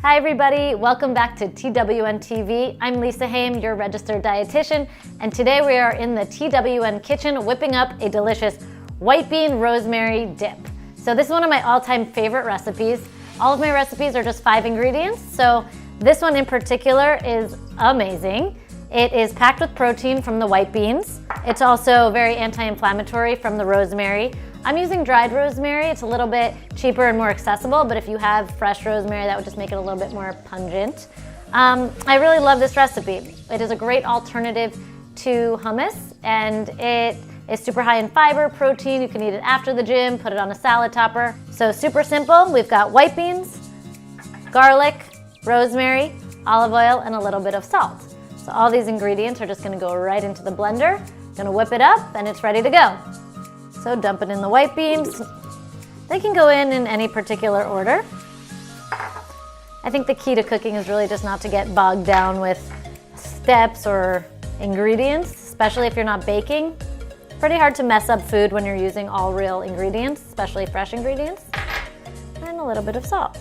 Hi everybody, welcome back to TWN TV. I'm Lisa Hayim, your registered dietitian, and today we are in the TWN kitchen whipping up a delicious white bean rosemary dip. So this is one of my all-time favorite recipes. All of my recipes are just 5 ingredients, so this one in particular is amazing. It is packed with protein from the white beans. It's also very anti-inflammatory from the rosemary. I'm using dried rosemary. It's a little bit cheaper and more accessible, but if you have fresh rosemary, that would just make it a little bit more pungent. I really love this recipe. It is a great alternative to hummus, and it is super high in fiber, protein. You can eat it after the gym, put it on a salad topper. So super simple. We've got white beans, garlic, rosemary, olive oil, and a little bit of salt. So all these ingredients are just gonna go right into the blender. Gonna whip it up, and it's ready to go. So dump it in the white beans. They can go in any particular order. I think the key to cooking is really just not to get bogged down with steps or ingredients, especially if you're not baking. Pretty hard to mess up food when you're using all real ingredients, especially fresh ingredients. And a little bit of salt.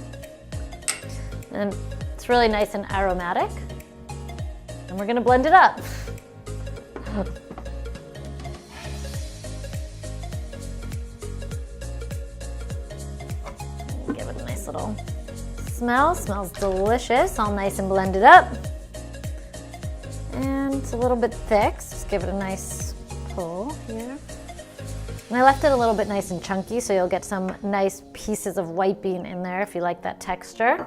And it's really nice and aromatic. And we're gonna blend it up. Give it a nice little smell. Smells delicious, all nice and blended up. And it's a little bit thick, so just give it a nice pull here. And I left it a little bit nice and chunky, so you'll get some nice pieces of white bean in there if you like that texture.